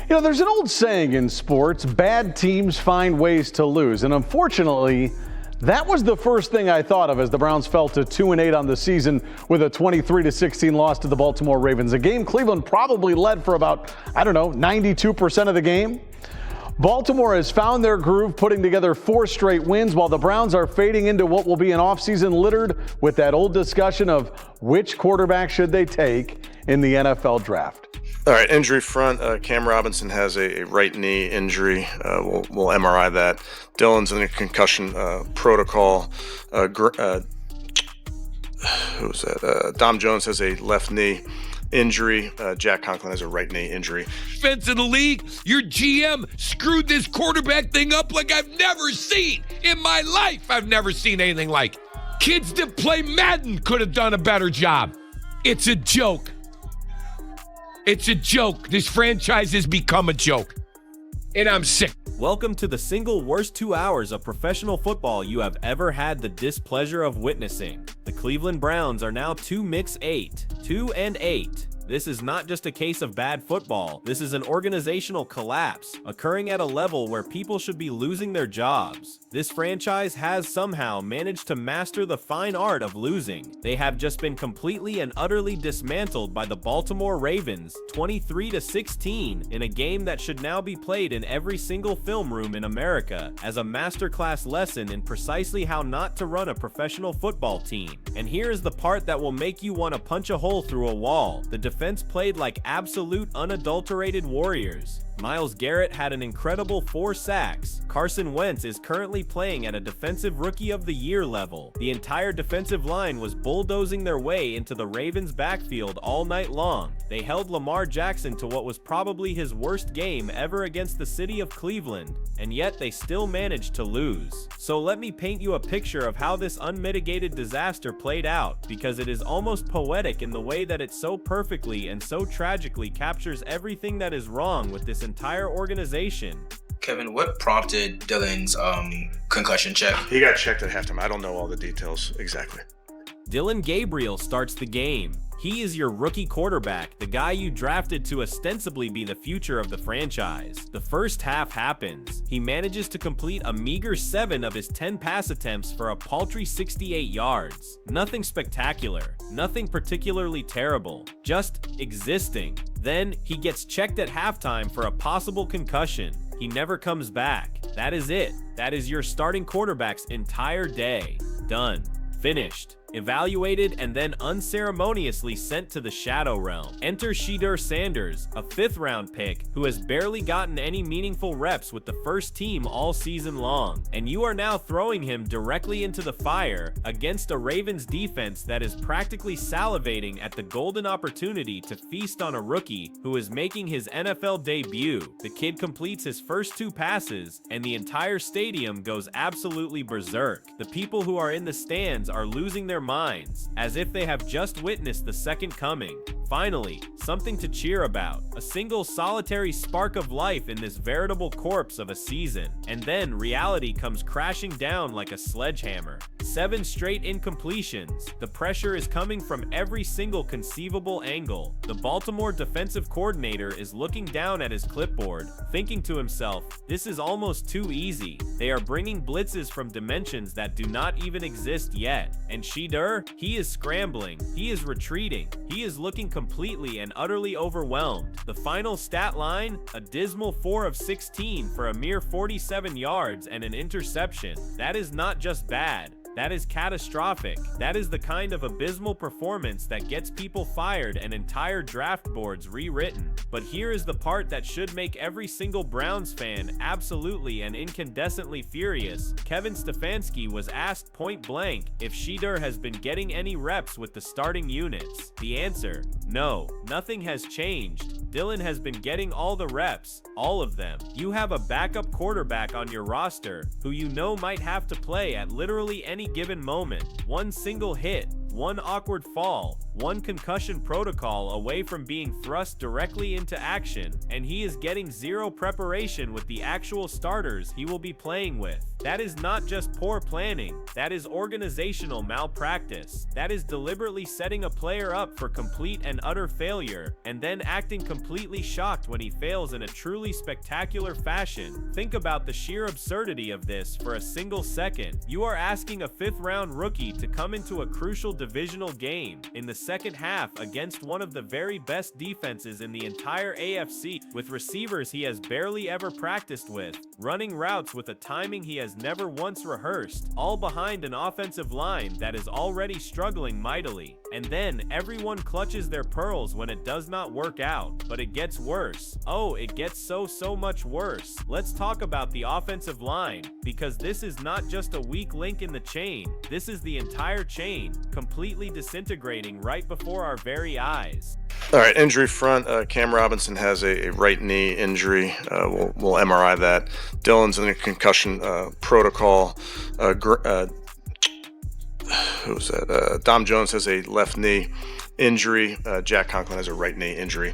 You know, there's an old saying in sports, bad teams find ways to lose. And unfortunately, that was the first thing I thought of as the Browns fell to 2-8 on the season with a 23-16 loss to the Baltimore Ravens. A game Cleveland probably led for about, 92% of the game. Baltimore has found their groove, putting together 4 straight wins, while the Browns are fading into what will be an offseason littered with that old discussion of which quarterback should they take in the NFL draft. All right, injury front. Cam Robinson has a right knee injury. We'll MRI that. Dylan's in a concussion protocol. Who's that? Dom Jones has a left knee injury. Jack Conklin has a right knee injury. Defense in the league, your GM screwed this quarterback thing up like I've never seen in my life. I've never seen anything like it. Kids that play Madden could have done a better job. It's a joke. It's a joke. This franchise has become a joke. And I'm sick. Welcome to the single worst 2 hours of professional football you have ever had the displeasure of witnessing. The Cleveland Browns are now 2-8. 2-8. This is not just a case of bad football. This is an organizational collapse occurring at a level where people should be losing their jobs. This franchise has somehow managed to master the fine art of losing. They have just been completely and utterly dismantled by the Baltimore Ravens, 23-16, in a game that should now be played in every single film room in America as a masterclass lesson in precisely how not to run a professional football team. And here is the part that will make you want to punch a hole through a wall. The defense played like absolute unadulterated warriors. Myles Garrett had an incredible 4 sacks. Carson Wentz is currently playing at a defensive rookie of the year level. The entire defensive line was bulldozing their way into the Ravens backfield all night long. They held Lamar Jackson to what was probably his worst game ever against the city of Cleveland, and yet they still managed to lose. So let me paint you a picture of how this unmitigated disaster played out, because it is almost poetic in the way that it so perfectly and so tragically captures everything that is wrong with this entire organization. Kevin, what prompted Dylan's concussion check? He got checked at halftime. I don't know all the details exactly. Dillon Gabriel starts the game. He is your rookie quarterback, the guy you drafted to ostensibly be the future of the franchise. The first half happens. He manages to complete a meager 7 of his 10 pass attempts for a paltry 68 yards. Nothing spectacular, nothing particularly terrible, just existing. Then he gets checked at halftime for a possible concussion. He never comes back. That is it. That is your starting quarterback's entire day. Done. Finished. Evaluated and then unceremoniously sent to the shadow realm. Enter Shedeur Sanders, a 5th-round pick who has barely gotten any meaningful reps with the first team all season long, and you are now throwing him directly into the fire against a Ravens defense that is practically salivating at the golden opportunity to feast on a rookie who is making his NFL debut. The kid completes his first 2 passes, and the entire stadium goes absolutely berserk. The people who are in the stands are losing their minds, as if they have just witnessed the second coming. Finally, something to cheer about. A single solitary spark of life in this veritable corpse of a season. And then reality comes crashing down like a sledgehammer. 7 straight incompletions. The pressure is coming from every single conceivable angle. The Baltimore defensive coordinator is looking down at his clipboard, thinking to himself, this is almost too easy. They are bringing blitzes from dimensions that do not even exist yet. And Shedeur, he is scrambling. He is retreating. He is looking completely and utterly overwhelmed. The final stat line, a dismal 4 of 16 for a mere 47 yards and an interception. That is not just bad. That is catastrophic. That is the kind of abysmal performance that gets people fired and entire draft boards rewritten. But here is the part that should make every single Browns fan absolutely and incandescently furious. Kevin Stefanski was asked point blank if Shedeur has been getting any reps with the starting units. The answer, no, nothing has changed. Dylan has been getting all the reps, all of them. You have a backup quarterback on your roster who you know might have to play at literally any given moment. One single hit, one awkward fall, one concussion protocol away from being thrust directly into action, and he is getting zero preparation with the actual starters he will be playing with. That is not just poor planning, that is organizational malpractice. That is deliberately setting a player up for complete and utter failure, and then acting completely shocked when he fails in a truly spectacular fashion. Think about the sheer absurdity of this for a single second. You are asking a fifth-round rookie to come into a crucial divisional game in the second half against one of the very best defenses in the entire AFC, with receivers he has barely ever practiced with, running routes with a timing he has never once rehearsed, all behind an offensive line that is already struggling mightily. And then everyone clutches their pearls when it does not work out. But it gets worse. Oh, it gets so much worse. Let's talk about the offensive line, because this is not just a weak link in the chain. This is the entire chain, completely disintegrating right before our very eyes. All right, injury front. Cam Robinson has a right knee injury. We'll MRI that. Dylan's in a concussion protocol. Who was that? Dom Jones has a left knee injury. Jack Conklin has a right knee injury.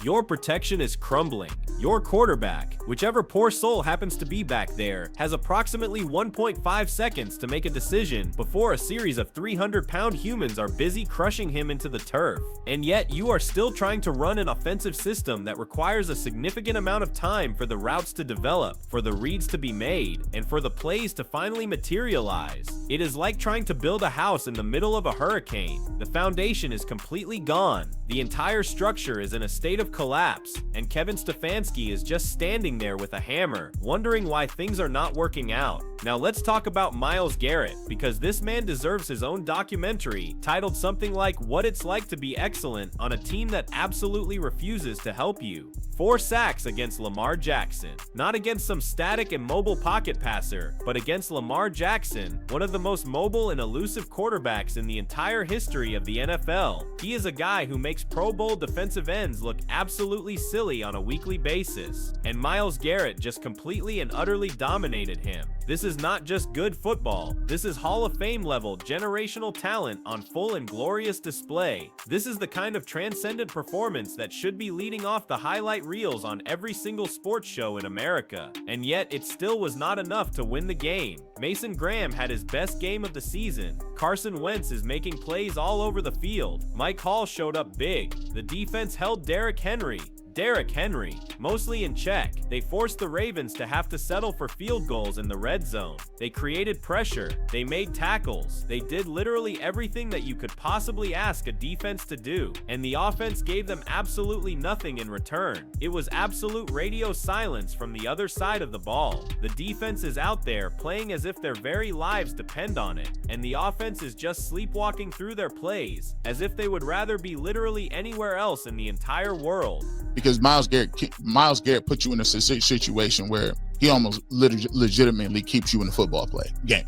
Your protection is crumbling. Your quarterback, whichever poor soul happens to be back there, has approximately 1.5 seconds to make a decision before a series of 300-pound humans are busy crushing him into the turf. And yet you are still trying to run an offensive system that requires a significant amount of time for the routes to develop, for the reads to be made, and for the plays to finally materialize. It is like trying to build a house in the middle of a hurricane. The foundation is completely gone. The entire structure is in a state of collapse, and Kevin Stefanski is just standing there with a hammer, wondering why things are not working out. Now let's talk about Myles Garrett, because this man deserves his own documentary titled something like "What It's Like to Be Excellent on a Team That Absolutely Refuses to Help You." 4 sacks against Lamar Jackson. Not against some static and mobile pocket passer, but against Lamar Jackson, one of the most mobile and elusive quarterbacks in the entire history of the NFL. He is a guy who makes Pro Bowl defensive ends look absolutely silly on a weekly basis, and Myles Garrett just completely and utterly dominated him. This is not just good football. This is Hall of Fame level generational talent on full and glorious display. This is the kind of transcendent performance that should be leading off the highlight reels on every single sports show in America. And yet it still was not enough to win the game. Mason Graham had his best game of the season. Carson Wentz is making plays all over the field. Mike Hall showed up big. The defense held Derrick Henry, mostly in check. They forced the Ravens to have to settle for field goals in the red zone. They created pressure. They made tackles. They did literally everything that you could possibly ask a defense to do. And the offense gave them absolutely nothing in return. It was absolute radio silence from the other side of the ball. The defense is out there playing as if their very lives depend on it. And the offense is just sleepwalking through their plays, as if they would rather be literally anywhere else in the entire world. Because Myles Garrett put you in a situation where he almost legitimately keeps you in a football game.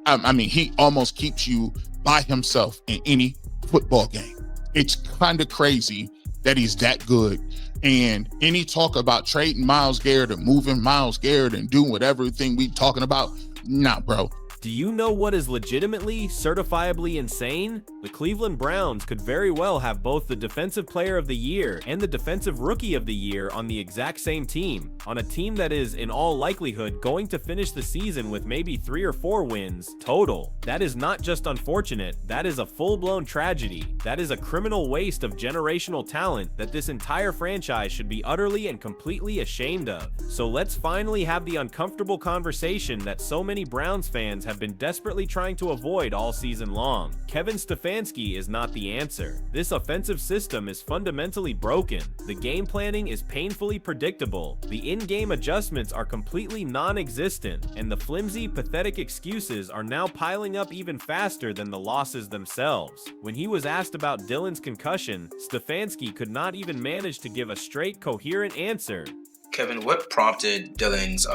I mean, he almost keeps you by himself in any football game. It's kind of crazy that he's that good. And any talk about trading Myles Garrett or moving Myles Garrett and doing whatever thing we talking about, nah, bro. Do you know what is legitimately, certifiably insane? The Cleveland Browns could very well have both the Defensive Player of the Year and the Defensive Rookie of the Year on the exact same team, on a team that is, in all likelihood, going to finish the season with maybe 3 or 4 wins total. That is not just unfortunate, that is a full-blown tragedy. That is a criminal waste of generational talent that this entire franchise should be utterly and completely ashamed of. So let's finally have the uncomfortable conversation that so many Browns fans have been desperately trying to avoid all season long. Kevin Stefanski is not the answer. This offensive system is fundamentally broken. The game planning is painfully predictable. The in-game adjustments are completely non-existent, and the flimsy, pathetic excuses are now piling up even faster than the losses themselves. When he was asked about Dylan's concussion, Stefanski could not even manage to give a straight, coherent answer. Kevin, what prompted Dylan's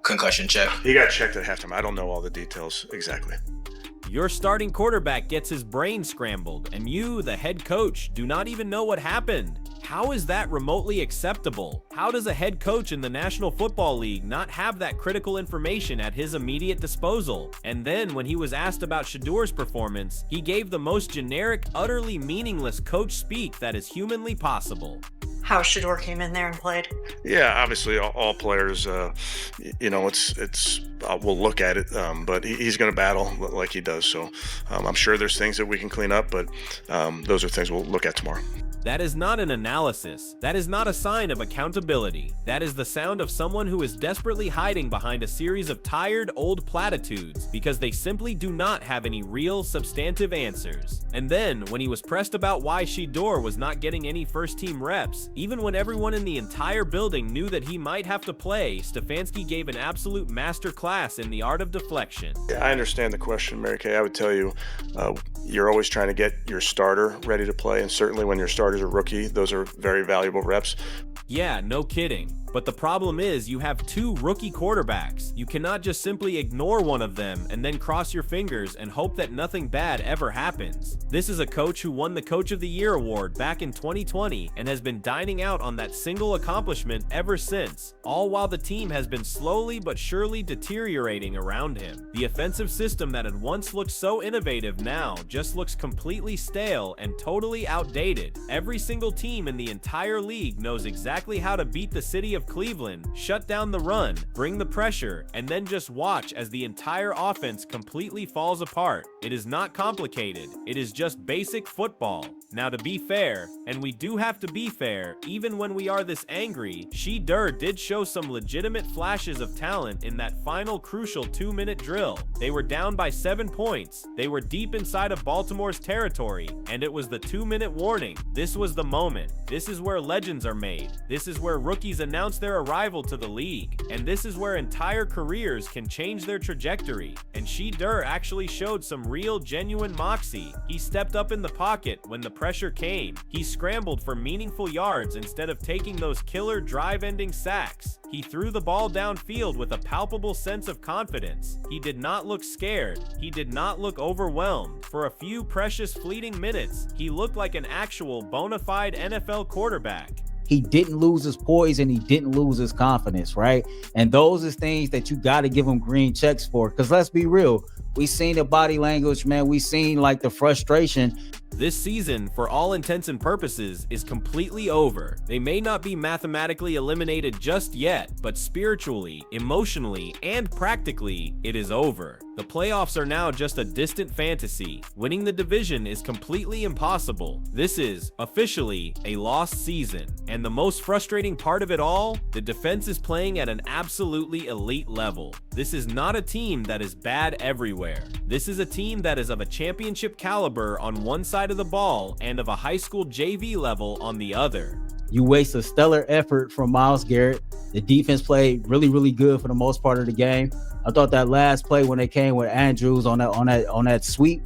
concussion check? He got checked at halftime. I don't know all the details exactly. Your starting quarterback gets his brain scrambled, and you, the head coach, do not even know what happened. How is that remotely acceptable? How does a head coach in the National Football League not have that critical information at his immediate disposal? And then when he was asked about Shedeur's performance, he gave the most generic, utterly meaningless coach speak that is humanly possible. How Shedeur came in there and played. Yeah, obviously all players, we'll look at it, but he's going to battle like he does. So I'm sure there's things that we can clean up, but those are things we'll look at tomorrow. That is not an analysis. That is not a sign of accountability. That is the sound of someone who is desperately hiding behind a series of tired, old platitudes because they simply do not have any real, substantive answers. And then, when he was pressed about why Shedeur was not getting any first-team reps, even when everyone in the entire building knew that he might have to play, Stefanski gave an absolute masterclass in the art of deflection. Yeah, I understand the question, Mary Kay. I would tell you, you're always trying to get your starter ready to play, and certainly when your starter's a rookie, those are very valuable reps. Yeah, no kidding. But the problem is you have two rookie quarterbacks. You cannot just simply ignore one of them and then cross your fingers and hope that nothing bad ever happens. This is a coach who won the Coach of the Year award back in 2020 and has been dining out on that single accomplishment ever since, all while the team has been slowly but surely deteriorating around him. The offensive system that had once looked so innovative now just looks completely stale and totally outdated. Every single team in the entire league knows exactly how to beat the city of Cleveland, shut down the run, bring the pressure, and then just watch as the entire offense completely falls apart. It is not complicated. It is just basic football. Now, to be fair, and we do have to be fair, even when we are this angry, Shedeur did show some legitimate flashes of talent in that final crucial 2-minute drill. They were down by 7 points. They were deep inside of Baltimore's territory, and it was the 2-minute warning. This was the moment. This is where legends are made. This is where rookies announce their arrival to the league. And this is where entire careers can change their trajectory. And Shedeur actually showed some real, genuine moxie. He stepped up in the pocket when the pressure came. He scrambled for meaningful yards instead of taking those killer drive-ending sacks. He threw the ball downfield with a palpable sense of confidence. He did not look scared. He did not look overwhelmed. For a few precious fleeting minutes, he looked like an actual bona fide NFL quarterback. He didn't lose his poise and he didn't lose his confidence, right? And those is things that you got to give him green checks for. Because let's be real, we seen the body language, man. We seen like the frustration. This season, for all intents and purposes, is completely over. They may not be mathematically eliminated just yet, but spiritually, emotionally, and practically, it is over. The playoffs are now just a distant fantasy. Winning the division is completely impossible. This is, officially, a lost season. And the most frustrating part of it all, the defense is playing at an absolutely elite level. This is not a team that is bad everywhere. This is a team that is of a championship caliber on one side of the ball and of a high school JV level on the other. You waste a stellar effort from Myles Garrett. The defense played really, really good for the most part of the game. I thought that last play when they came with Andrews on that sweep.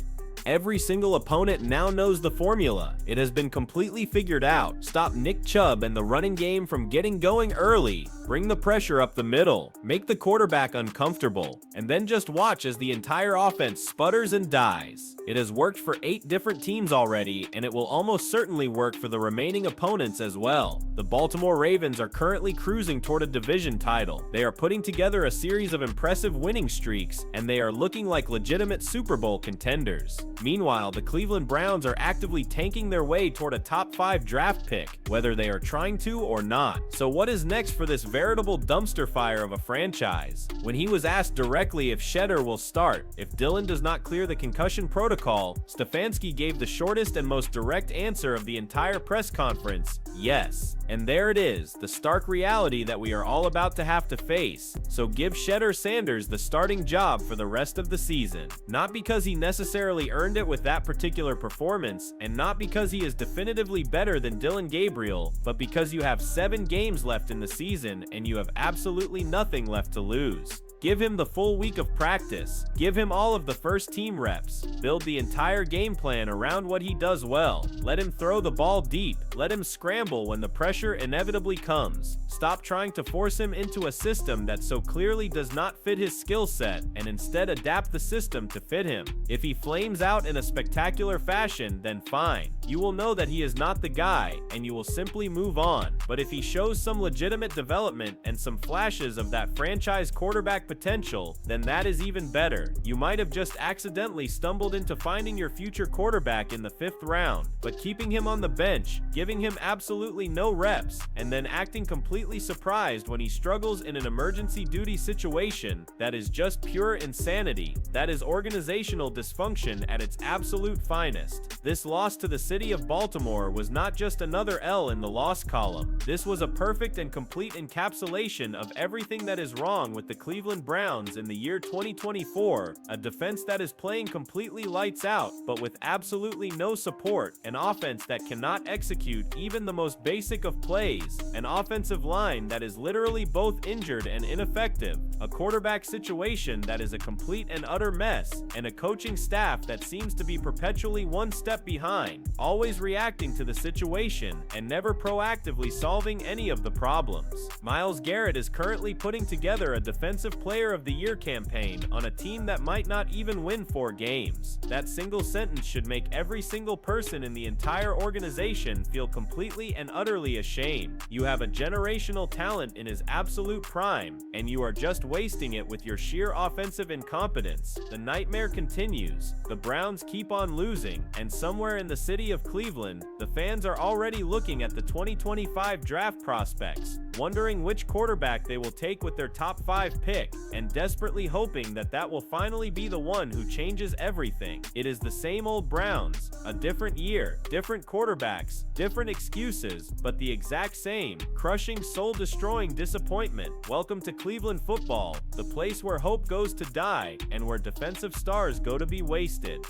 Every single opponent now knows the formula. It has been completely figured out. Stop Nick Chubb and the running game from getting going early. Bring the pressure up the middle. Make the quarterback uncomfortable. And then just watch as the entire offense sputters and dies. It has worked for 8 different teams already, and it will almost certainly work for the remaining opponents as well. The Baltimore Ravens are currently cruising toward a division title. They are putting together a series of impressive winning streaks, and they are looking like legitimate Super Bowl contenders. Meanwhile, the Cleveland Browns are actively tanking their way toward a top 5 draft pick, whether they are trying to or not. So what is next for this veritable dumpster fire of a franchise? When he was asked directly if Shedeur will start, if Dillon does not clear the concussion protocol, Stefanski gave the shortest and most direct answer of the entire press conference: yes. And there it is, the stark reality that we are all about to have to face. So give Shedeur Sanders the starting job for the rest of the season. Not because he necessarily earned it with that particular performance, and not because he is definitively better than Dillon Gabriel, but because you have 7 games left in the season and you have absolutely nothing left to lose. Give him the full week of practice. Give him all of the first team reps. Build the entire game plan around what he does well. Let him throw the ball deep. Let him scramble when the pressure inevitably comes. Stop trying to force him into a system that so clearly does not fit his skill set, and instead adapt the system to fit him. If he flames out in a spectacular fashion, then fine. you will know that he is not the guy, and you will simply move on. But if he shows some legitimate development and some flashes of that franchise quarterback potential, then that is even better. You might have just accidentally stumbled into finding your future quarterback in the 5th round, but keeping him on the bench, giving him absolutely no reps, and then acting completely surprised when he struggles in an emergency duty situation, that is just pure insanity. That is organizational dysfunction at its absolute finest. This loss to the city of Baltimore was not just another L in the loss column. This was a perfect and complete encapsulation of everything that is wrong with the Cleveland Browns in the year 2024, a defense that is playing completely lights out, but with absolutely no support, an offense that cannot execute even the most basic of plays, an offensive line that is literally both injured and ineffective, a quarterback situation that is a complete and utter mess, and a coaching staff that seems to be perpetually one step behind, always reacting to the situation and never proactively solving any of the problems. Myles Garrett is currently putting together a Defensive Player of the Year campaign on a team that might not even win 4 games. That single sentence should make every single person in the entire organization feel completely and utterly ashamed. You have a generational talent in his absolute prime, and you are just wasting it with your sheer offensive incompetence. The nightmare continues. The Browns keep on losing, and somewhere in the city of Cleveland, the fans are already looking at the 2025 draft prospects, wondering which quarterback they will take with their top 5 pick, and desperately hoping that that will finally be the one who changes everything. It is the same old Browns, a different year, different quarterbacks, different excuses, but the exact same, crushing, soul-destroying disappointment. Welcome to Cleveland football, the place where hope goes to die, and where defensive stars go to be wasted.